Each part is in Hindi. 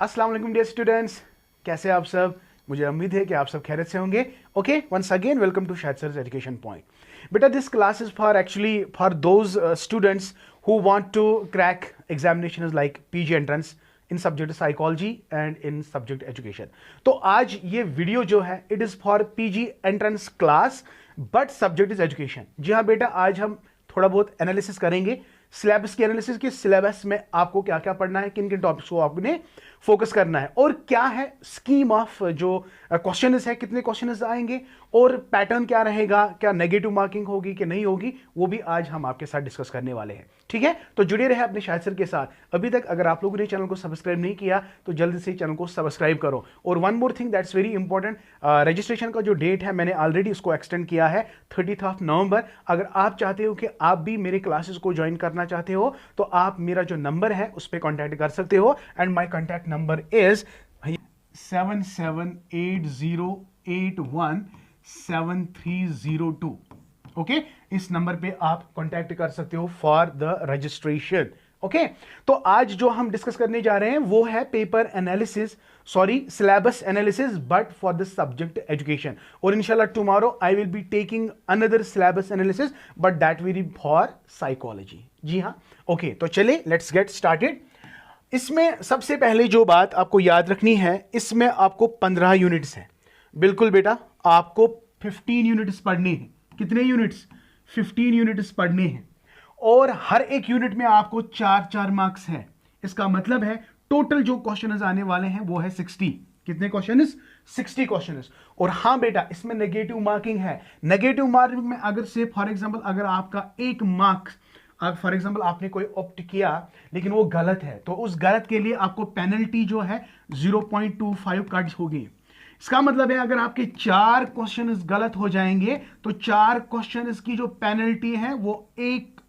अस्सलाम वालेकुम डियर स्टूडेंट्स, कैसे आप सब। मुझे उम्मीद है कि आप सब खैरियत से होंगे। Okay, once again welcome to Shahid sir's education point. बेटा, this class is for actually for those students who want to crack examinations like PG entrance in subject psychology and in subject education। तो आज ये वीडियो जो है it is for PG entrance class but subject is education. जी हाँ बेटा, आज हम थोड़ा बहुत एनालिसिस करेंगे सिलेबस की एनालिसिस की। सिलेबस में आपको क्या क्या पढ़ना है, किन किन टॉपिक्स को आपने फोकस करना है और क्या है स्कीम ऑफ जो क्वेश्चन है, कितने क्वेश्चन आएंगे और पैटर्न क्या रहेगा, क्या नेगेटिव मार्किंग होगी कि नहीं होगी, वो भी आज हम आपके साथ डिस्कस करने वाले हैं। ठीक है, तो जुड़े रहे अपने शाहिद सर के साथ। अभी तक अगर आप लोगों ने चैनल को सब्सक्राइब नहीं किया तो जल्दी से चैनल को सब्सक्राइब करो। और one more thing that's very important, registration का जो डेट है मैंने ऑलरेडी उसको एक्सटेंड किया है 30 नवंबर। अगर आप चाहते हो कि आप भी मेरे क्लासेस को ज्वाइन करना चाहते हो तो आप मेरा जो नंबर है उस पर कॉन्टैक्ट कर सकते हो and my contact number is 7780817302। Okay, इस नंबर पे आप कांटेक्ट कर सकते हो फॉर द रजिस्ट्रेशन। ओके, तो आज जो हम डिस्कस करने जा रहे हैं वो है paper analysis, sorry syllabus analysis but for the subject education. और इंशाल्लाह tomorrow I will be taking another syllabus analysis but that will be for psychology. जी हाँ, ओके, तो चलिए लेट्स गेट स्टार्टेड। इसमें सबसे पहले जो बात आपको याद रखनी है, इसमें आपको 15 यूनिट्स हैं। बिल्कुल बेटा, आपको 15 यूनिट्स पढ़ने हैं। कितने यूनिट्स? 15 यूनिट्स पढ़ने हैं और हर एक यूनिट में आपको 4-4 मार्क्स हैं। इसका मतलब है टोटल जो क्वेश्चन आने वाले हैं वो है 60। कितने क्वेश्चन? 60 क्वेश्चन। और हाँ बेटा, इसमें नेगेटिव मार्किंग है। नेगेटिव मार्किंग में अगर से फॉर एग्जांपल अगर आपका एक मार्क्स, फॉर एग्जांपल आपने कोई ऑप्ट किया लेकिन वो गलत है तो उस गलत के लिए आपको पेनल्टी जो है 0.25 कट होगी। इसका मतलब है अगर आपके 4 क्वेश्चन गलत हो जाएंगे तो 4 क्वेश्चन की जो पेनल्टी है वो 1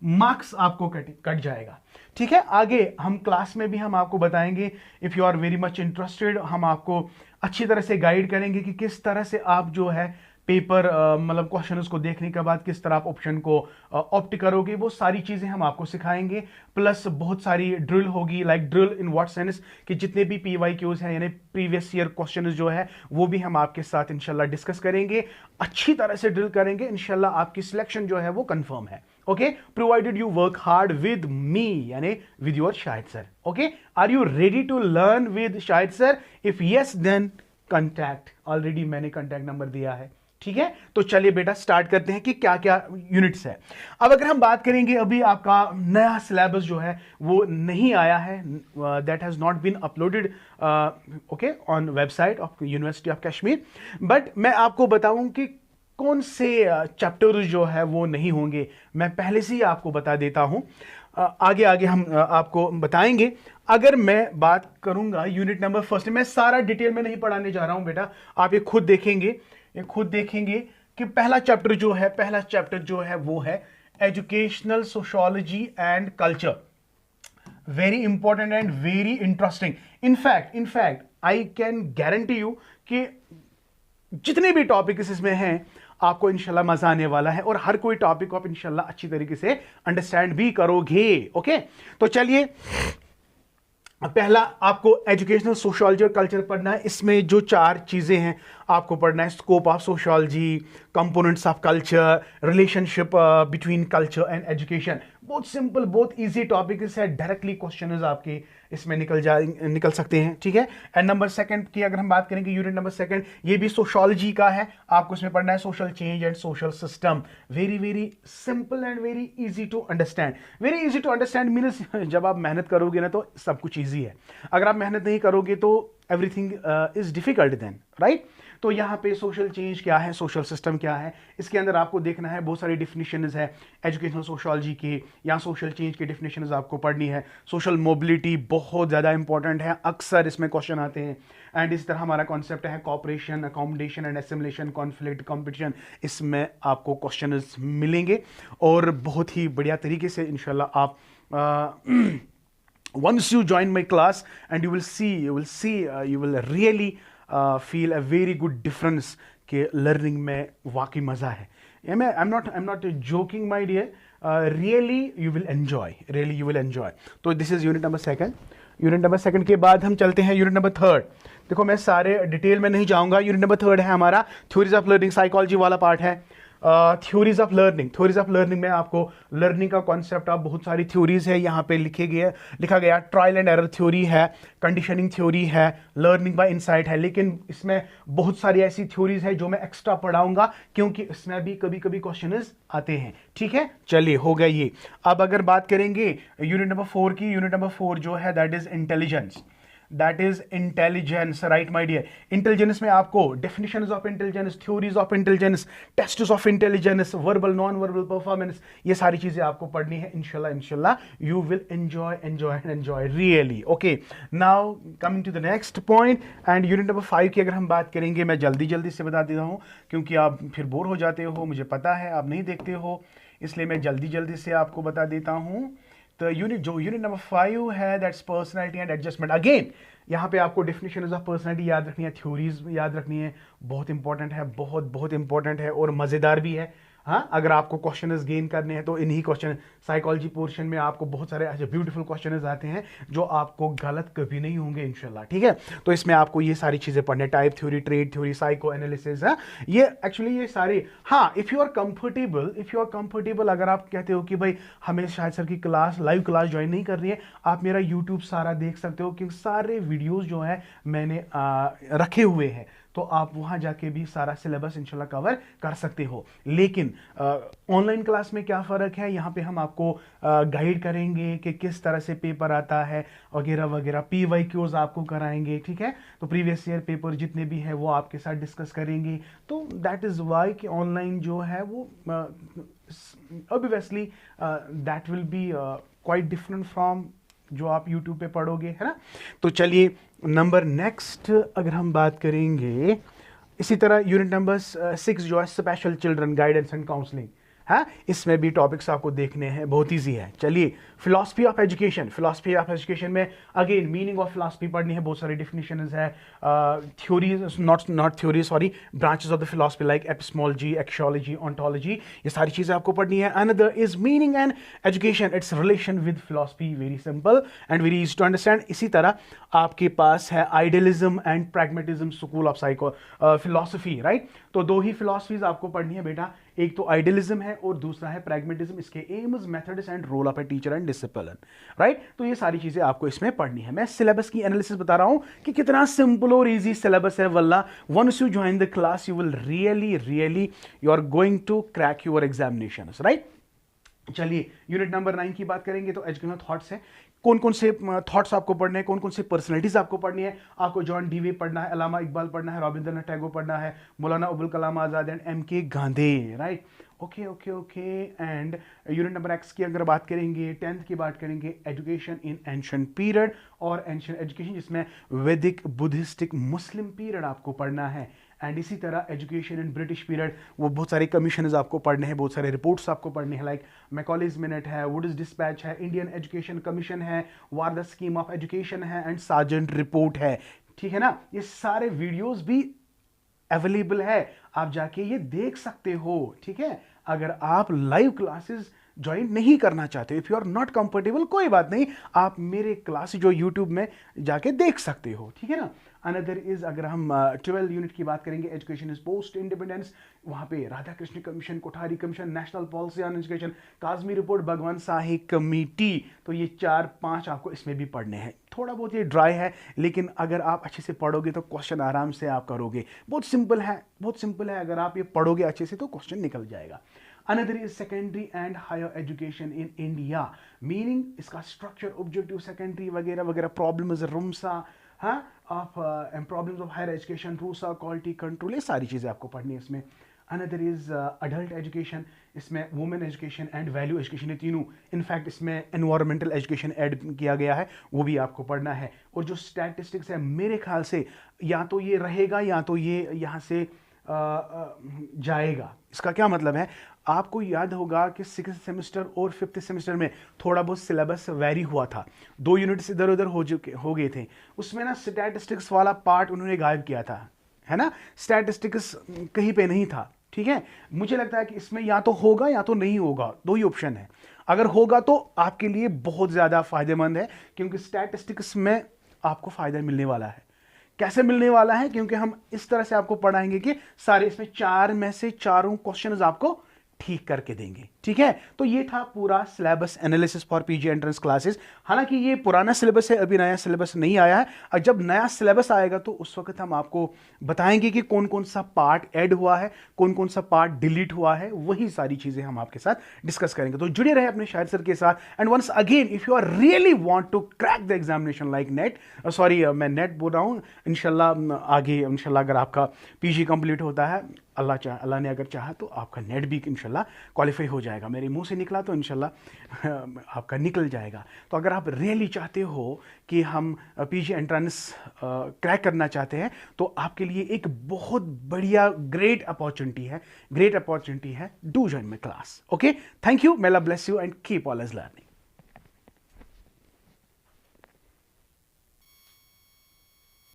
मार्क्स आपको कट जाएगा। ठीक है, आगे हम क्लास में भी हम आपको बताएंगे। If you are very much interested, हम आपको अच्छी तरह से गाइड करेंगे कि किस तरह से आप जो है पेपर मतलब क्वेश्चन को देखने के बाद किस तरह आप ऑप्शन को ऑप्ट करोगे, वो सारी चीजें हम आपको सिखाएंगे। प्लस बहुत सारी ड्रिल होगी, like drill in what sense कि जितने भी PYQs हैं यानी प्रीवियस ईयर क्वेश्चन जो है वो भी हम आपके साथ इंशाल्लाह डिस्कस करेंगे। अच्छी तरह से ड्रिल करेंगे, इंशाल्लाह आपकी सिलेक्शन जो है वो कंफर्म है। Okay, provided you work hard with me यानी with your Shahid sir. Okay, are you ready to learn with Shahid sir? If yes then contact, already मैंने कॉन्टैक्ट नंबर दिया है। ठीक है, तो चलिए बेटा स्टार्ट करते हैं कि क्या क्या यूनिट्स है। अब अगर हम बात करेंगे, अभी आपका नया सिलेबस जो है वो नहीं आया है, that has not been uploaded okay on website of university of Kashmir. But मैं आपको बताऊं कि कौन से चैप्टर्स जो है वो नहीं होंगे, मैं पहले से ही आपको बता देता हूं। आगे आगे हम आपको बताएंगे। अगर मैं बात करूंगा यूनिट नंबर फर्स्ट, मैं सारा डिटेल में नहीं पढ़ाने जा रहा हूं बेटा, आप ये खुद देखेंगे कि पहला चैप्टर जो है वो है educational sociology and culture. Very important and very interesting. In fact I can guarantee you कि जितने भी टॉपिक इसमें हैं आपको इंशाल्लाह मजा आने वाला है और हर कोई टॉपिक को आप इंशाल्लाह अच्छी तरीके से अंडरस्टैंड भी करोगे। ओके, तो चलिए पहला आपको एजुकेशनल सोशियोलॉजी और कल्चर पढ़ना है। इसमें जो 4 चीजें हैं आपको पढ़ना है, scope of sociology, components of culture, relationship between culture and education. बहुत सिंपल, बहुत इजी टॉपिक है, डायरेक्टली क्वेश्चन आपके इसमें निकल सकते हैं। ठीक है, एंड नंबर 2 की अगर हम बात करेंगे, यूनिट नंबर 2 ये भी सोशियोलॉजी का है। आपको इसमें पढ़ना है social change and social system. Very very simple and very easy to understand. Very easy to understand means जब आप मेहनत करोगे ना तो सब कुछ ईजी है, अगर आप मेहनत नहीं करोगे तो everything is difficult then, right. तो यहाँ पे सोशल चेंज क्या है, सोशल सिस्टम क्या है, इसके अंदर आपको देखना है। बहुत सारी डिफिनीशंस है एजुकेशनल सोशियोलॉजी की या सोशल चेंज की डिफिनीशंस आपको पढ़नी है। सोशल मोबिलिटी बहुत ज़्यादा इंपॉर्टेंट है, अक्सर इसमें क्वेश्चन आते हैं। एंड इस तरह हमारा कॉन्सेप्ट है cooperation, accommodation and assimilation, conflict, competition. इसमें आपको क्वेश्चन मिलेंगे और बहुत ही बढ़िया तरीके से इंशाल्लाह आप once you join my class and you will really feel a very good difference कि learning में वाकई मजा है। I'm not joking my dear, really you will enjoy, तो this is unit number 2। Unit number second के बाद हम चलते हैं यूनिट नंबर थर्ड। देखो मैं सारे डिटेल में नहीं जाऊंगा। यूनिट नंबर थर्ड है हमारा थ्योरीज ऑफ लर्निंग, साइकोलॉजी वाला पार्ट है। Theories of learning, theories of learning में आपको लर्निंग का कॉन्सेप्ट ऑफ बहुत सारी थ्योरीज है यहाँ पे लिखा गया। ट्रायल एंड एरर थ्योरी है, कंडीशनिंग थ्योरी है, लर्निंग बाय इनसाइट है। लेकिन इसमें बहुत सारी ऐसी थ्योरीज है जो मैं एक्स्ट्रा पढ़ाऊंगा क्योंकि इसमें भी कभी कभी क्वेश्चन आते हैं। ठीक है, चलिए हो गया ये। अब अगर बात करेंगे यूनिट नंबर 4 की, यूनिट नंबर 4 जो है that is intelligence. That is intelligence, right my dear. Intelligence में आपको definitions of intelligence, theories of intelligence, tests of intelligence, verbal non verbal performance, ये सारी चीजें आपको पढ़नी है। इंशाल्लाह you will enjoy really. Okay, now coming to the next point and unit number 5 की अगर हम बात करेंगे, मैं जल्दी से बता देता हूं क्योंकि आप फिर बोर हो जाते हो, मुझे पता है आप नहीं देखते हो, इसलिए मैं जल्दी से आपको बता देता हूं। तो यूनिट नंबर 5 है that's personality and adjustment. Again यहाँ पे आपको डेफिनेशन ऑफ पर्सनैलिटी याद रखनी है, थ्योरीज याद रखनी है, बहुत इंपॉर्टेंट है, बहुत इंपॉर्टेंट है और मजेदार भी है। हाँ, अगर आपको क्वेश्चंस गेन करने हैं तो इन्हीं क्वेश्चन साइकोलॉजी पोर्शन में आपको बहुत सारे ऐसे ब्यूटीफुल क्वेश्चंस आते हैं जो आपको गलत कभी नहीं होंगे इंशाल्लाह। ठीक है, तो इसमें आपको ये सारी चीजें पढ़ने, type theory, trade theory, psycho analysis, ये एक्चुअली ये सारे। हाँ, इफ यू आर कंफर्टेबल, अगर आप कहते हो कि भाई हमें शायद सर की क्लास, लाइव क्लास ज्वाइन नहीं कर रही है, आप मेरा यूट्यूब सारा देख सकते हो क्योंकि सारे वीडियोज जो है मैंने रखे हुए हैं, तो आप वहां जाके भी सारा सिलेबस इंशाल्लाह कवर कर सकते हो। लेकिन ऑनलाइन क्लास में क्या फ़र्क है, यहाँ पे हम आपको गाइड करेंगे कि किस तरह से पेपर आता है वगैरह वगैरह, PYQs आपको कराएंगे। ठीक है, तो प्रीवियस ईयर पेपर जितने भी हैं वो आपके साथ डिस्कस करेंगे। तो दैट इज़ वाई कि ऑनलाइन जो है वो obviously that will B quite different from जो आप YouTube पे पढ़ोगे, है ना। तो चलिए नंबर नेक्स्ट अगर हम बात करेंगे, इसी तरह यूनिट नंबर 6 जो है special children guidance and counselling है, इसमें भी टॉपिक्स आपको देखने हैं, बहुत ईजी है। चलिए फिलॉसफी ऑफ एजुकेशन में अगेन मीनिंग ऑफ फिलॉसफी पढ़नी है, बहुत सारी डेफिनेशंस है, theories not theory sorry branches of the philosophy like epistemology, axiology, ontology, ये सारी चीजें आपको पढ़नी है। Another is meaning and education, it's relation with philosophy, very simple and very easy to understand. इसी तरह आपके पास है idealism and pragmatism school of philosophy, right. तो दो ही फिलॉसफीज आपको पढ़नी है बेटा, एक तो आइडियलिज्म है और दूसरा है प्रैग्मेटिज्म। इसके aims, methods and role of a teacher and discipline, right. तो ये सारी चीजें आपको इसमें पढ़नी है। मैं सिलेबस की एनालिसिस बता रहा हूं कि कितना सिंपल और इजी सिलेबस है। वल्ला once you join the class you will really you are going to crack your examinations, right. चलिए यूनिट नंबर 9 की बात करेंगे तो एजुकेशनल थॉट्स है। कौन कौन से थॉट्स आपको पढ़ने हैं, कौन कौन से पर्सनैलिटीज आपको पढ़नी है। आपको जॉन डीवे पढ़ना है, अलामा इकबाल पढ़ना है, रविंद्रनाथ टैगोर पढ़ना है, Maulana Abul Kalam Azad and MK Gandhi, right. Okay and unit number X की अगर बात करेंगे, 10th की बात करेंगे, एजुकेशन इन एंशिएंट पीरियड और एंशिएंट एजुकेशन, जिसमें वैदिक, बुद्धिस्टिक, मुस्लिम पीरियड आपको पढ़ना है। एंड इसी तरह एजुकेशन इन ब्रिटिश पीरियड, वो बहुत सारे कमीशन आपको पढ़ने हैं, बहुत सारे रिपोर्ट्स आपको पढ़ने हैं, लाइक मैकॉलेज मिनट है, वुड्स डिस्पैच है, इंडियन एजुकेशन कमीशन है, वार द स्कीम ऑफ एजुकेशन है एंड सार्जेंट रिपोर्ट है। ठीक है ना, ये सारे वीडियोस भी अवेलेबल है, आप जाके ये देख सकते हो। ठीक है, अगर आप लाइव क्लासेस ज्वाइन नहीं करना चाहते, if you are not comfortable, कोई बात नहीं, आप मेरे क्लास जो यूट्यूब में जाके देख सकते हो। ठीक है ना। अनदर इज अगर हम 12 यूनिट की बात करेंगे, एजुकेशन इज पोस्ट इंडिपेंडेंस, वहां पे Radha Krishna commission, Kothari commission, national policy on education, Kazmi report, भगवान शाही कमेटी, तो ये 4-5 आपको इसमें भी पढ़ने हैं। थोड़ा बहुत ये ड्राई है, लेकिन अगर आप अच्छे से पढ़ोगे तो क्वेश्चन आराम से आप करोगे। बहुत सिंपल है, अगर आप ये पढ़ोगे अच्छे से तो क्वेश्चन निकल जाएगा। Another is secondary and higher education in India, meaning इसका स्ट्रक्चर, ऑब्जेक्टिव सेकेंडरी वगैरह वगैरह, प्रॉब्लम्स रुमसा, हाँ, of problems of higher education, RUSA, quality control, ये सारी चीज़ें आपको पढ़नी है इसमें। अनदर इज अडल्ट एजुकेशन, इसमें women education and value education, ये तीनों, इनफैक्ट इसमें एनवायरमेंटल एजुकेशन ऐड किया गया है, वो भी आपको पढ़ना है। और जो स्टैटिस्टिक्स है, मेरे ख्याल से या तो ये रहेगा या तो ये यहाँ से जाएगा। इसका क्या मतलब है, आपको याद होगा कि 6th सेमेस्टर और 5th सेमेस्टर में थोड़ा बहुत सिलेबस वेरी हुआ था, 2 यूनिट्स इधर उधर हो गए थे, उसमें ना स्टैटिस्टिक्स वाला पार्ट उन्होंने गायब किया था, है ना। स्टैटिस्टिक्स कहीं पे नहीं था। ठीक है, मुझे लगता है कि इसमें या तो होगा या तो नहीं होगा, 2 ही ऑप्शन है। अगर होगा तो आपके लिए बहुत ज़्यादा फायदेमंद है, क्योंकि स्टैटिस्टिक्स में आपको फायदा मिलने वाला है। कैसे मिलने वाला है? क्योंकि हम इस तरह से आपको पढ़ाएंगे कि सारे इसमें 4 में से चारों क्वेश्चंस आपको ठीक करके देंगे। ठीक है, तो ये था पूरा syllabus analysis for PG entrance classes. हालांकि ये पुराना सिलेबस है, अभी नया सिलेबस नहीं आया है, और जब नया सिलेबस आएगा तो उस वक्त हम आपको बताएंगे कि कौन कौन सा पार्ट ऐड हुआ है, कौन कौन सा पार्ट डिलीट हुआ है, वही सारी चीजें हम आपके साथ डिस्कस करेंगे। तो जुड़े रहे अपने शाहिद सर के साथ। And once again, if you are really want to crack the examination like NET, sorry मैं नेट बोल रहा हूँ, इंशाल्लाह आगे इंशाल्लाह अगर आपका पीजी कंप्लीट होता है, अल्लाह ने अगर चाहा तो आपका नेट भी इंशाल्लाह क्वालिफाई हो जाएगा। मेरे मुंह से निकला तो इंशाल्लाह आपका निकल जाएगा। तो अगर आप रियली चाहते हो कि हम पीजी एंट्रेंस क्रैक करना चाहते हैं, तो आपके लिए एक बहुत बढ़िया ग्रेट अपॉर्चुनिटी है, do join my class. Okay, thank you, may Allah bless you and keep always learning.